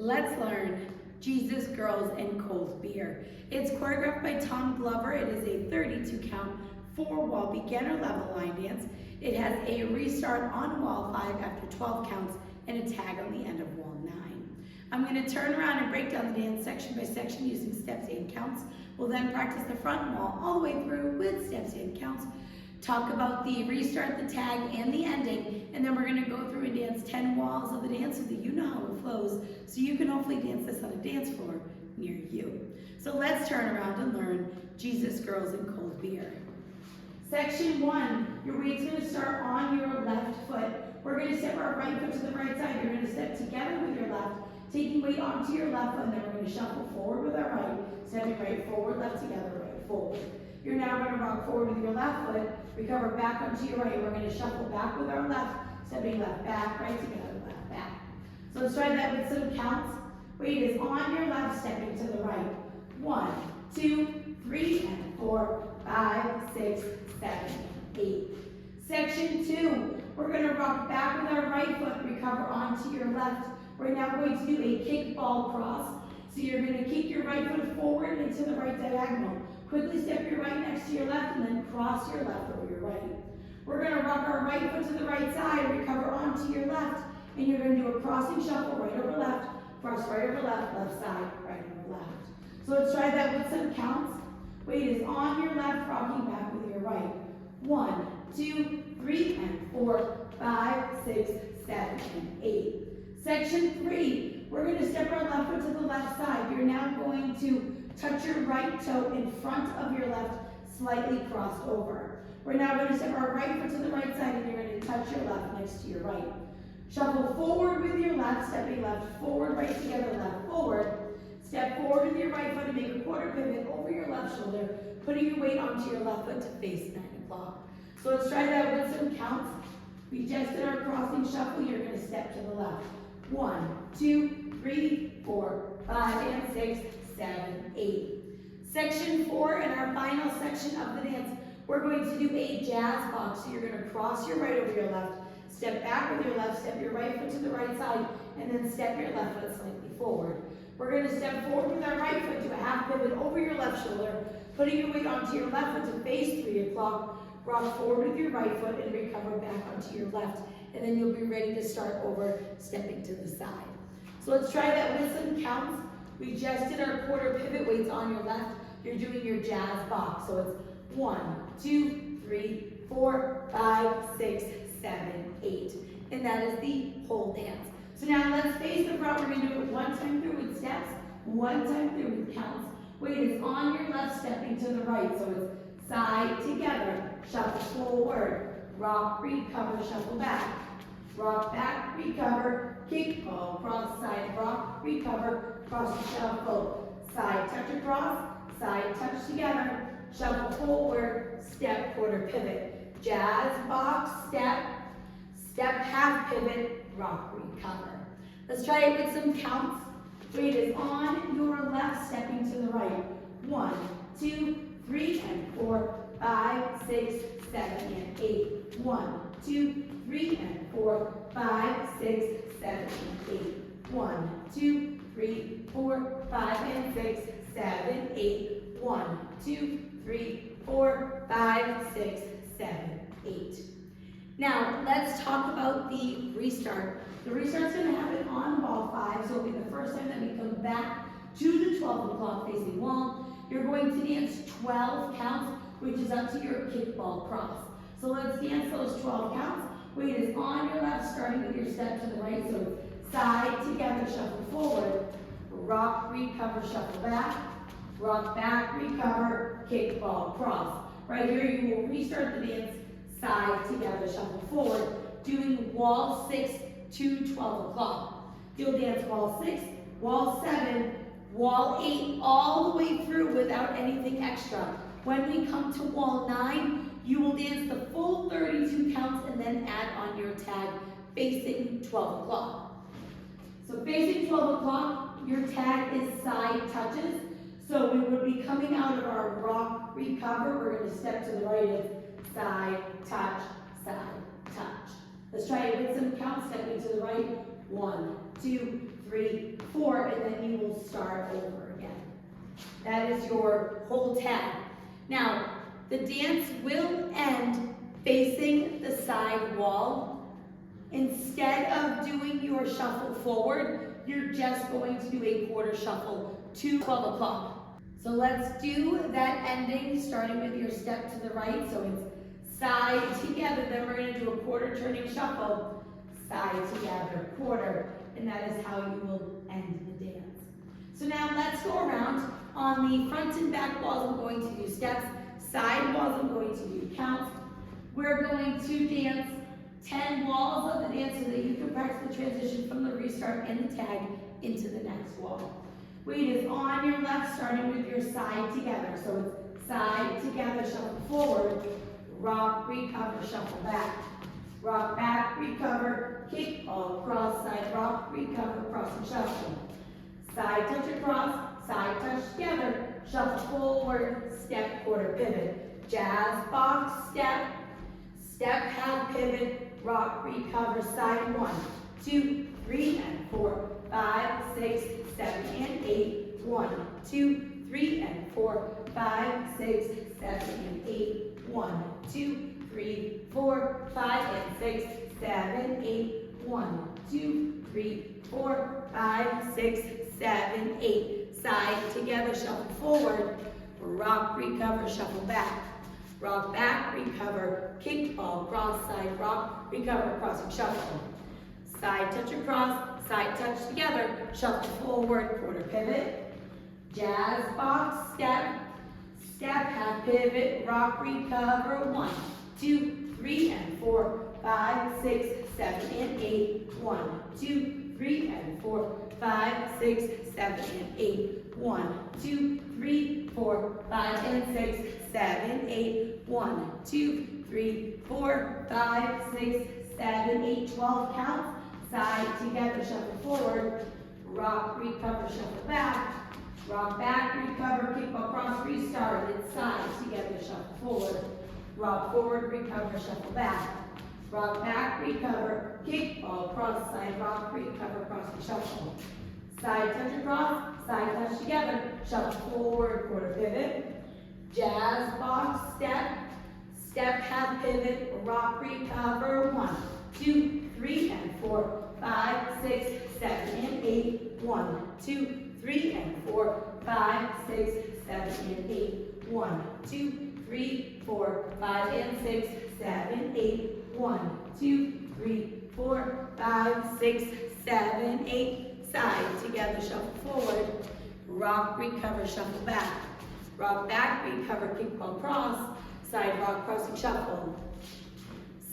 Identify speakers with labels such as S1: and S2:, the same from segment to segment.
S1: Let's learn Jesus, Girls, and Cold Beer. It's choreographed by Tom Glover. It is a 32 count, 4-wall beginner level line dance. It has a restart on wall 5 after 12 counts and a tag on the end of wall 9. I'm going to turn around and break down the dance section by section using steps and counts. We'll then practice the front wall all the way through with steps and counts. Talk about the restart, the tag, and the ending, and then we're going to go through and dance 10 walls of the dance so that you know how it flows, so you can hopefully dance this on a dance floor near you. So let's turn around and learn Jesus, Girls, and Cold Beer. Section 1, your weight's going to start on your left foot. We're going to step our right foot to the right side. You're going to step together with your left, taking weight onto your left foot, and then we're going to shuffle forward with our right, stepping right forward, left together, right forward. You're now going to rock forward with your left foot, recover back onto your right. We're going to shuffle back with our left, stepping left back, right together, left back. So let's try that with some counts. Weight is on your left, stepping to the right. 1, 2, 3, and 4, 5, 6, 7, 8. Section 2, we're going to rock back with our right foot, recover onto your left. We're now going to do a kickball cross. So you're going to kick your right foot forward into the right diagonal. Quickly step your right next to your left and then cross your left over your right. We're going to rock our right foot to the right side, recover onto your left, and you're going to do a crossing shuffle, right over left, cross right over left, left side, right over left. So let's try that with some counts. Weight is on your left, rocking back with your right. 1, 2, 3, and 4, 5, 6, 7, and 8. Section 3, we're going to step our left foot to the left side. You're now going to touch your right toe in front of your left, slightly crossed over. We're now going to step our right foot to the right side, and you're going to touch your left next to your right. Shuffle forward with your left, stepping left forward, right together, left forward. Step forward with your right foot and make a quarter pivot over your left shoulder, putting your weight onto your left foot to face 9 o'clock. So let's try that with some counts. We just did our crossing shuffle. You're going to step to the left. 1, 2, 3, 4, 5, and 6, 7, 8. Section 4, and our final section of the dance, we're going to do a jazz box. So you're going to cross your right over your left, step back with your left, step your right foot to the right side, and then step your left foot slightly forward. We're going to step forward with our right foot to a half pivot over your left shoulder, putting your weight onto your left foot to face 3 o'clock, rock forward with your right foot and recover back onto your left, and then you'll be ready to start over, stepping to the side. So let's try that with some counts. We just did our quarter pivot, weights on your left. You're doing your jazz box. So it's 1, 2, 3, 4, 5, 6, 7, 8. And that is the whole dance. So now let's face the front. We're going to do it one time through with steps, one time through with counts. Weight is on your left, stepping to the right. So it's side together, shuffle forward, rock, recover, shuffle back. Rock back, recover, kick, ball, cross, side, rock, recover, cross, shuffle, side touch across, side touch together, shuffle forward, step, quarter pivot, jazz, box, step, step, half pivot, rock, recover. Let's try it with some counts. Weight is on your left, stepping to the right. 1, 2, 3, and 4, 5, 6, 7, and 8. 1, 2, 3, and 4, 5, 6, 7, and 8. 1, 2, 3, 4, 5, and 6, 7, 8. 1, 2, 3, 4, 5, 6, 7, 8. Now, let's talk about the restart. The restart's going to happen on wall 5, so it'll be the first time that we come back to the 12 o'clock facing wall. You're going to dance 12 counts, which is up to your kickball cross. So let's dance those 12 counts. Weight is on your left, starting with your step to the right. So side together, shuffle forward, rock, recover, shuffle back, rock back, recover, kickball cross. Right here, you will restart the dance, side together, shuffle forward, doing wall 6 to 12 o'clock. You'll dance wall 6, wall 7, wall 8, all the way through without anything extra. When we come to wall 9, you will dance the full 32 counts and then add on your tag facing 12 o'clock. So facing 12 o'clock, your tag is side touches. So we would be coming out of our rock, recover. We're going to step to the right. It's side, touch, side, touch. Let's try it with some counts, stepping to the right. 1, 2, 3, 4, and then you will start over again. That is your whole tag. Now, the dance will end facing the side wall. Instead of doing your shuffle forward, you're just going to do a quarter shuffle to 12 o'clock. So let's do that ending, starting with your step to the right. So it's side together, then we're going to do a quarter turning shuffle, side together, quarter, and that is how you will end the dance. So now let's go around. On the front and back walls, I'm going to do steps. Side walls, I'm going to do counts. We're going to dance 10 walls of the dance so that you can practice the transition from the restart and the tag into the next wall. Weight is on your left, starting with your side together. So it's side together, shuffle forward, rock, recover, shuffle back. Rock back, recover, kick, all cross, side rock, recover, cross and shuffle. Side touch across, side touch together, shuffle forward, step, quarter pivot. Jazz, box, step, step, half pivot, rock, recover, side 1, 2, 3, and 4, 5, 6, 7, and 8. 1, 2, 3, and 4, 5, 6, 7, and 8. 1, 2, 3, 4, 5, and 6, 7, 8. 1, 2, 3, 4, 5, 6, 7, 8. Side together, shuffle forward, rock, recover, shuffle back. Rock back, recover, kick, ball, cross, side rock, recover, cross and shuffle. Side touch across, side touch together, shuffle forward, quarter pivot. Jazz, box, step, step, half pivot, rock, recover, 1, 2, 3, and 4, 5, 6, 7, and 8. 1, 2, 3, and 4, 5, 6, 7, and 8. 1, 2, 3, 4, 5, and 6, 7, 8. 1, 2, 3, 4, 5, 6, 7, 8. 12 counts. Side together, shuffle forward. Rock, recover, shuffle back. Rock back, recover, kick across, restart. It's side together, shuffle forward. Rock forward, recover, shuffle back. Rock back, recover, kick, ball, cross, side rock, recover, cross and shuffle. Side touch across, side touch together, shuffle forward, quarter pivot. Jazz, box, step, step, half pivot, rock, recover, 1, 2, 3, and 4, 5, 6, 7, and 8. 1, 2, 3, and 4, 5, 6, 7, and 8. 1, 2, 3, 4, 5, and 6, 7, 8. 1, 2, 3, 4, 5, 6, 7, 8. Side together, shuffle forward. Rock, recover, shuffle back. Rock back, recover, kick, ball, cross. Side rock, crossing, shuffle.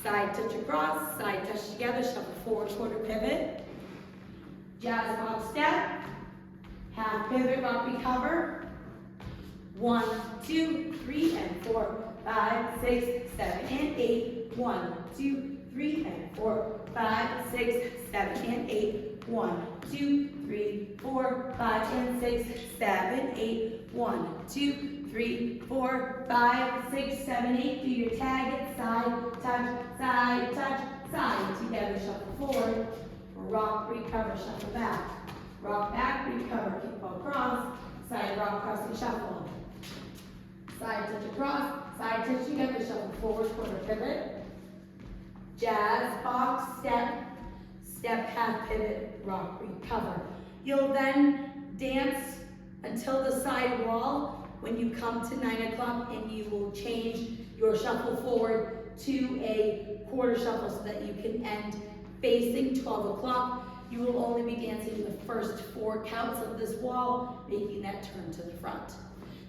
S1: Side touch across, side touch together, shuffle forward, quarter pivot. Jazz, box, step. Half pivot, rock, recover. 1, 2, 3, and 4, 5, 6, 7, and 8. 1, 2, 3, and 4, 5, 6, 7, and 8. 1, 2, 3, 4, 5, and 6, 7, 8. 1, 2, 3, 4, 5, 6, 7, 8. Do your tag it, side, touch, side. Together, shuffle forward. Rock, recover, shuffle back. Rock back, recover, kick, ball, cross. Side rock, cross and shuffle. Side touch across, side touch together, shuffle forward, quarter pivot. Jazz, box, step, step, half pivot, rock, recover. You'll then dance until the side wall when you come to 9 o'clock, and you will change your shuffle forward to a quarter shuffle so that you can end facing 12 o'clock. You will only be dancing the first 4 counts of this wall, making that turn to the front.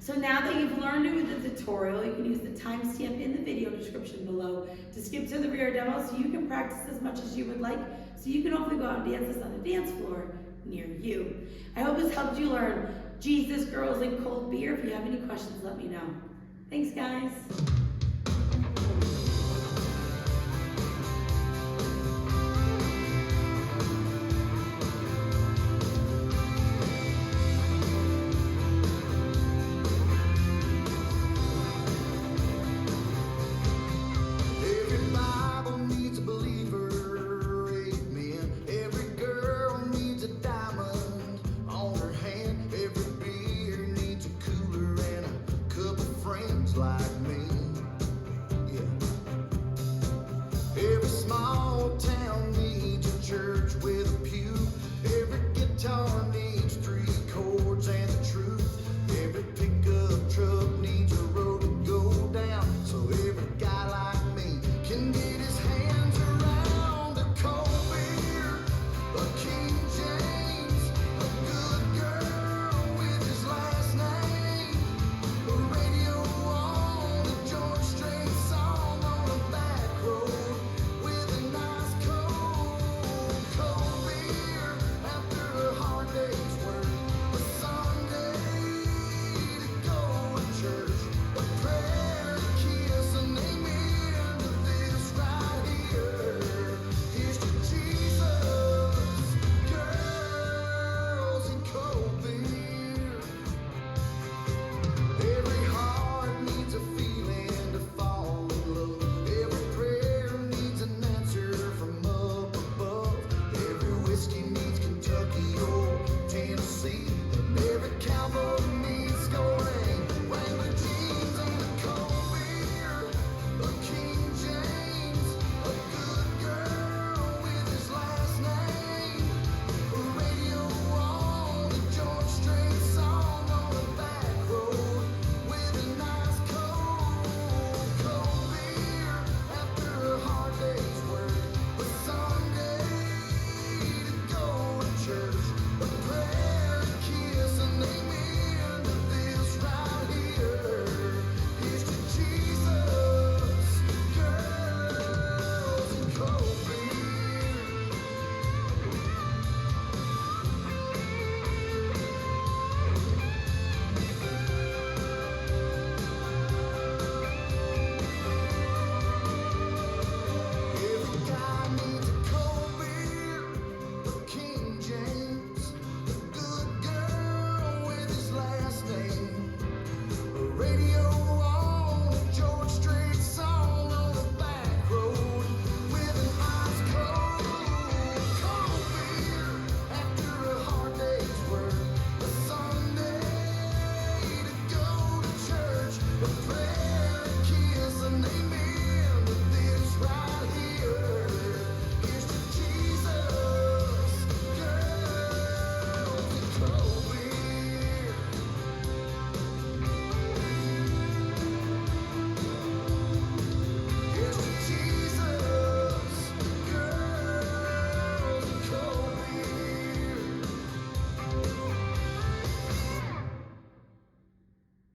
S1: So now that you've learned it with the tutorial, you can use the timestamp in the video description below to skip to the rear demo so you can practice as much as you would like, so you can hopefully go out and dance this on a dance floor near you. I hope this helped you learn Jesus, Girls, and Cold Beer. If you have any questions, let me know. Thanks, guys.